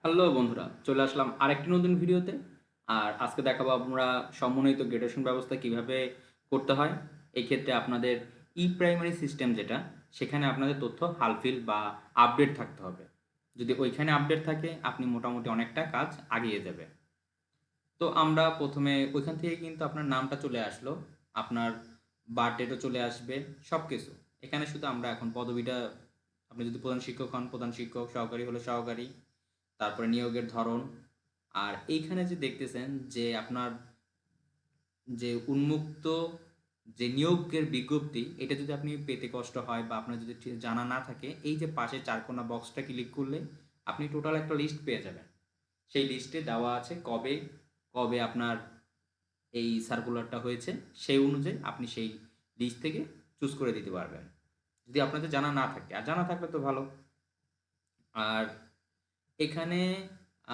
Hello বন্ধুরা, চলে আসলাম আরেকটি নতুন ভিডিওতে। আর আজকে দেখাবো আমরা সমন্বিত গ্রেডেশন ব্যবস্থা কিভাবে করতে হয়। এই ক্ষেত্রে আপনাদের প্রাইমারি সিস্টেম যেটা, সেখানে আপনাদের তথ্য হালফিল বা আপডেট থাকতে হবে। যদি ওইখানে আপডেট থাকে, আপনি মোটামুটি অনেকটা কাজ আগিয়ে যাবে। তো আমরা প্রথমে ওইখান থেকে কিন্তু আপনার নামটা চলে আসলো, আপনার বার্থডেটও চলে আসবে, সব কিছু। এখানে শুধু আমরা এখন পদবিটা, আপনি যদি প্রধান শিক্ষক হন প্রধান শিক্ষক, সহকারী হলে সহকারী, তারপরে নিয়োগের ধরন। আর এইখানে যে দেখতেছেন যে আপনার যে উন্মুক্ত যে নিয়োগের বিজ্ঞপ্তি, এটা যদি আপনি পেতে কষ্ট হয় বা আপনার যদি জানা না থাকে, এই যে পাশে চারকোনা বক্সটা ক্লিক করলে আপনি টোটাল একটা লিস্ট পেয়ে যাবেন। সেই লিস্টে দেওয়া আছে কবে কবে আপনার এই সার্কুলারটা হয়েছে, সেই অনুযায়ী আপনি সেই লিস্ট থেকে চুজ করে দিতে পারবেন, যদি আপনাদের জানা না থাকে। আর জানা থাকলে তো ভালো। আর এখানে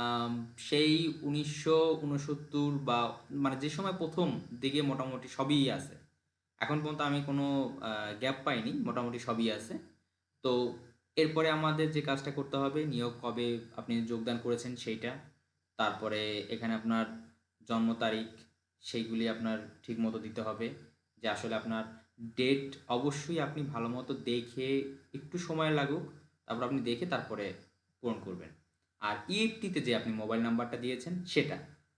আম সেই ১৯৬৯ বা মানে যে সময় ১ম দিকে মোটামুটি সবই আছে। এখন পর্যন্ত আমি কোনো গ্যাপ পাইনি, মোটামুটি সবই আছে। তো এরপরে আমাদের যে কাজটা করতে হবে, নিয়োগ কবে আপনি যোগদান করেছেন সেইটা। তারপরে এখানে আপনার জন্ম তারিখ, সেইগুলি আপনার ঠিকমতো দিতে হবে। যে আসলে আপনার ডেট অবশ্যই আপনি ভালোমতো দেখে, একটু সময় লাগুক, তারপর আপনি দেখে তারপরে পূরণ করবেন। আর ইএফটিতে যে আপনি মোবাইল নাম্বারটা দিয়েছেন সেটা,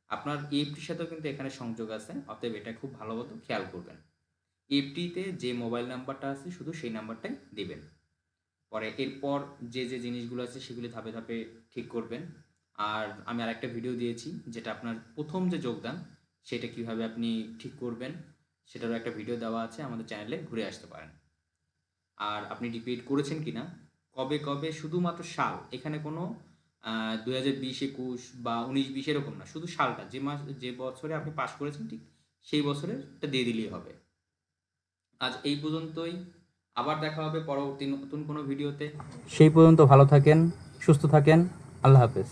আপনার ইএফটির সাথেও কিন্তু এখানে সংযোগ আছে, অতএব এটা খুব ভালোমতো খেয়াল করবেন। ইএফটিতে যে মোবাইল নাম্বারটা আছে শুধু সেই নাম্বারটাই দিবেন। পরে এরপর যে জিনিসগুলো আছে সেগুলি ধাপে ধাপে ঠিক করবেন। আর আমি আরেকটা ভিডিও দিয়েছি, যেটা আপনার প্রথম যে যোগদান, সেটা কিভাবে আপনি ঠিক করবেন সেটারও একটা ভিডিও দেওয়া আছে, আমাদের চ্যানেলে ঘুরে আসতে পারেন। আর আপনি ডিপিট করেছেন কিনা, কবে কবে, শুধুমাত্র সাল, এখানে কোনো ২০২০-২১ বা ১৯-২০ এরকম না, শুধু সালটা, যে মাস যে বছরে আপনি পাস করেছেন ঠিক সেই বছরেরটা দিয়ে দিলেই হবে। আজ এই পর্যন্তই, আবার দেখা হবে পরবর্তী নতুন কোনো ভিডিওতে। সেই পর্যন্ত ভালো থাকেন, সুস্থ থাকেন। আল্লাহ হাফেজ।